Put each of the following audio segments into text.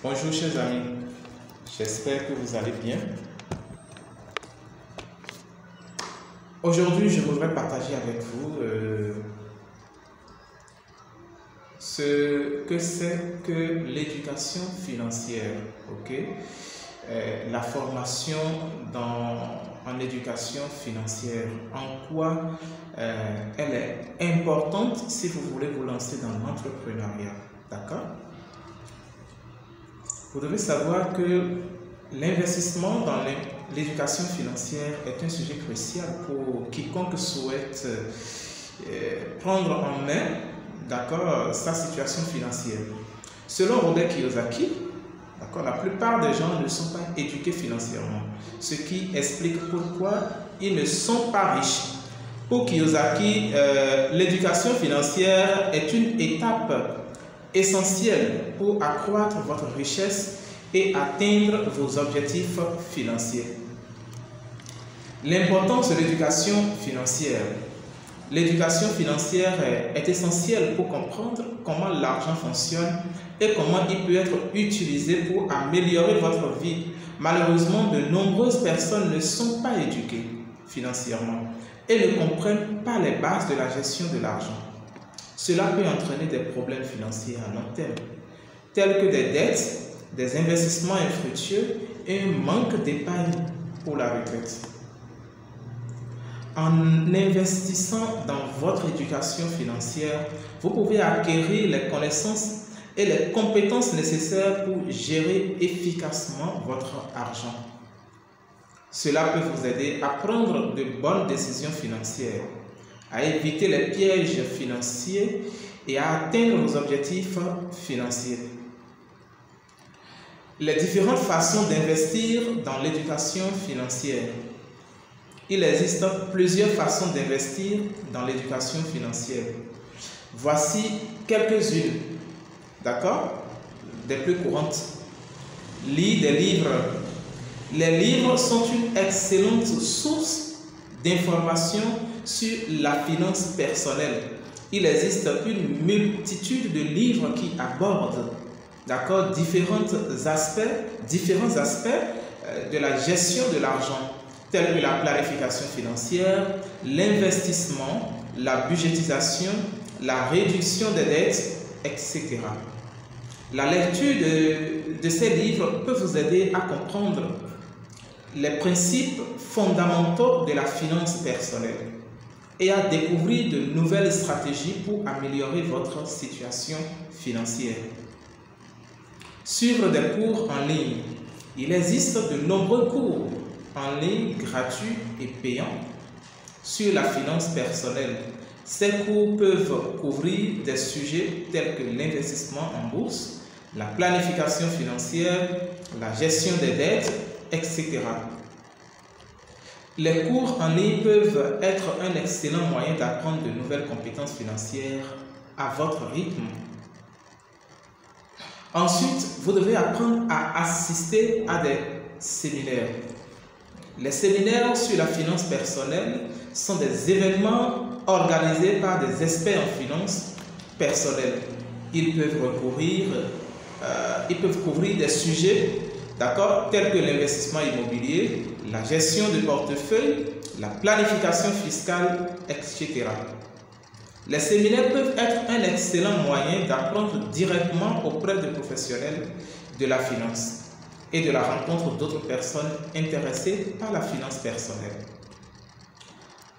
Bonjour chers amis, j'espère que vous allez bien. Aujourd'hui, je voudrais partager avec vous ce que c'est que l'éducation financière, ok? La formation en éducation financière, en quoi elle est importante si vous voulez vous lancer dans l'entrepreneuriat, d'accord? Vous devez savoir que l'investissement dans l'éducation financière est un sujet crucial pour quiconque souhaite prendre en main, d'accord, sa situation financière. Selon Robert Kiyosaki, d'accord, la plupart des gens ne sont pas éduqués financièrement, ce qui explique pourquoi ils ne sont pas riches. Pour Kiyosaki, l'éducation financière est une étape essentielle pour accroître votre richesse et atteindre vos objectifs financiers. L'importance de l'éducation financière. L'éducation financière est essentielle pour comprendre comment l'argent fonctionne et comment il peut être utilisé pour améliorer votre vie. Malheureusement, de nombreuses personnes ne sont pas éduquées financièrement et ne comprennent pas les bases de la gestion de l'argent. Cela peut entraîner des problèmes financiers à long terme, tels que des dettes, des investissements infructueux et un manque d'épargne pour la retraite. En investissant dans votre éducation financière, vous pouvez acquérir les connaissances et les compétences nécessaires pour gérer efficacement votre argent. Cela peut vous aider à prendre de bonnes décisions financières, à éviter les pièges financiers et à atteindre vos objectifs financiers. Les différentes façons d'investir dans l'éducation financière. Il existe plusieurs façons d'investir dans l'éducation financière. Voici quelques-unes, d'accord, des plus courantes. Lire des livres. Les livres sont une excellente source d'informations sur la finance personnelle. Il existe une multitude de livres qui abordent, d'accord, différents aspects de la gestion de l'argent, tels que la planification financière, l'investissement, la budgétisation, la réduction des dettes, etc. La lecture de ces livres peut vous aider à comprendre les principes fondamentaux de la finance personnelle et à découvrir de nouvelles stratégies pour améliorer votre situation financière. Suivre des cours en ligne. Il existe de nombreux cours en ligne gratuits et payants sur la finance personnelle. Ces cours peuvent couvrir des sujets tels que l'investissement en bourse, la planification financière, la gestion des dettes, etc. Les cours en ligne peuvent être un excellent moyen d'apprendre de nouvelles compétences financières à votre rythme. Ensuite, vous devez apprendre à assister à des séminaires. Les séminaires sur la finance personnelle sont des événements organisés par des experts en finance personnelle. Ils peuvent couvrir des sujets, d'accord, tels que l'investissement immobilier, la gestion de portefeuille, la planification fiscale, etc. Les séminaires peuvent être un excellent moyen d'apprendre directement auprès de professionnels de la finance et de la rencontre d'autres personnes intéressées par la finance personnelle.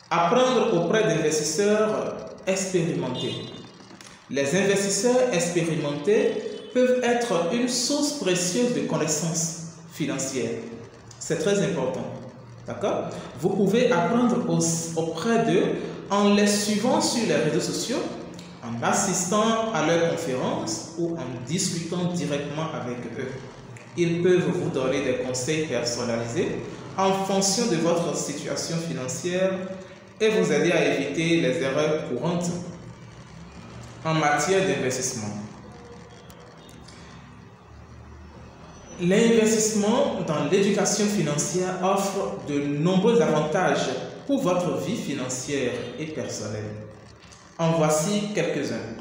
Apprendre auprès d'investisseurs expérimentés. Les investisseurs expérimentés peuvent être une source précieuse de connaissances financières. C'est très important. D'accord? Vous pouvez apprendre auprès d'eux en les suivant sur les réseaux sociaux, en assistant à leurs conférences ou en discutant directement avec eux. Ils peuvent vous donner des conseils personnalisés en fonction de votre situation financière et vous aider à éviter les erreurs courantes en matière d'investissement. L'investissement dans l'éducation financière offre de nombreux avantages pour votre vie financière et personnelle. En voici quelques-uns.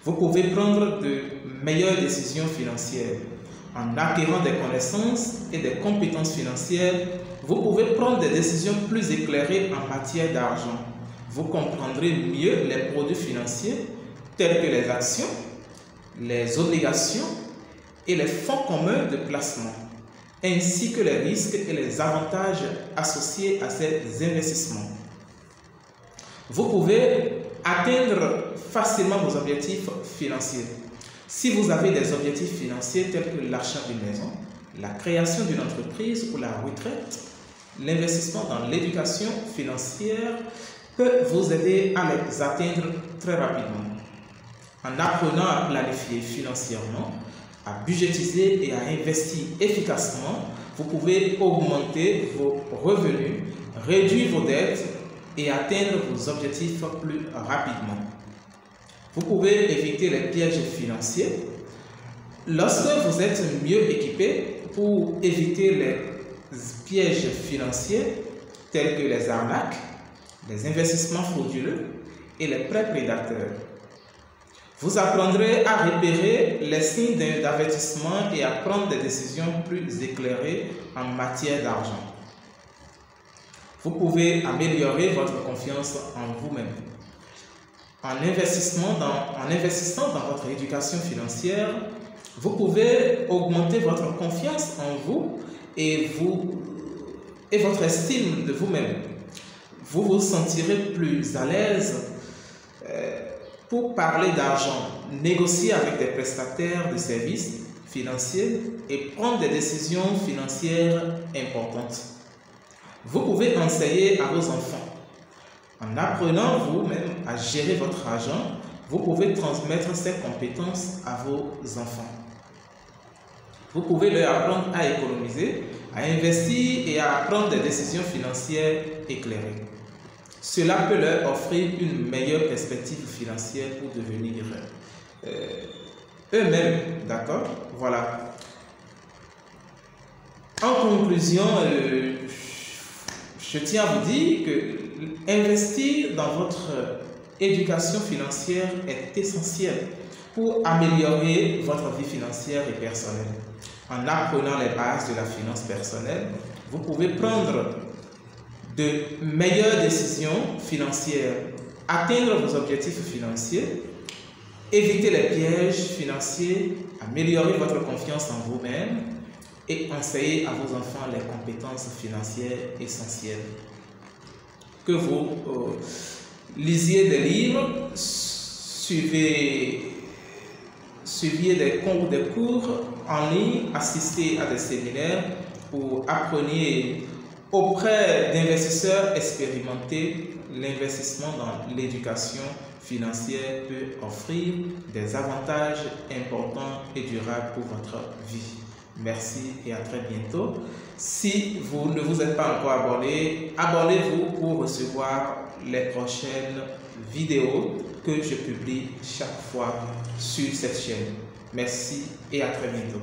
Vous pouvez prendre de meilleures décisions financières. En acquérant des connaissances et des compétences financières, vous pouvez prendre des décisions plus éclairées en matière d'argent. Vous comprendrez mieux les produits financiers tels que les actions, les obligations et les fonds communs de placement, ainsi que les risques et les avantages associés à ces investissements. Vous pouvez atteindre facilement vos objectifs financiers. Si vous avez des objectifs financiers tels que l'achat d'une maison, la création d'une entreprise ou la retraite, l'investissement dans l'éducation financière peut vous aider à les atteindre très rapidement. En apprenant à planifier financièrement, à budgétiser et à investir efficacement, vous pouvez augmenter vos revenus, réduire vos dettes et atteindre vos objectifs plus rapidement. Vous pouvez éviter les pièges financiers. Lorsque vous êtes mieux équipé pour éviter les pièges financiers tels que les arnaques, les investissements frauduleux et les prêts prédateurs, vous apprendrez à repérer les signes d'avertissement et à prendre des décisions plus éclairées en matière d'argent. Vous pouvez améliorer votre confiance en vous-même. En investissant dans votre éducation financière, vous pouvez augmenter votre confiance en vous et votre estime de vous-même. Vous vous sentirez plus à l'aise pour parler d'argent, négocier avec des prestataires de services financiers et prendre des décisions financières importantes. Vous pouvez enseigner à vos enfants. En apprenant vous-même à gérer votre argent, vous pouvez transmettre ces compétences à vos enfants. Vous pouvez leur apprendre à économiser, à investir et à prendre des décisions financières éclairées. Cela peut leur offrir une meilleure perspective financière pour devenir eux-mêmes, d'accord? Voilà. En conclusion, je tiens à vous dire que investir dans votre éducation financière est essentiel pour améliorer votre vie financière et personnelle. En apprenant les bases de la finance personnelle, vous pouvez prendre de meilleures décisions financières, atteindre vos objectifs financiers, éviter les pièges financiers, améliorer votre confiance en vous-même et enseigner à vos enfants les compétences financières essentielles. Que vous lisiez des livres, suiviez des cours en ligne, assistez à des séminaires ou appreniez auprès d'investisseurs expérimentés. L'investissement dans l'éducation financière peut offrir des avantages importants et durables pour votre vie. Merci et à très bientôt. Si vous ne vous êtes pas encore abonné, abonnez-vous pour recevoir les prochaines vidéos que je publie chaque fois sur cette chaîne. Merci et à très bientôt.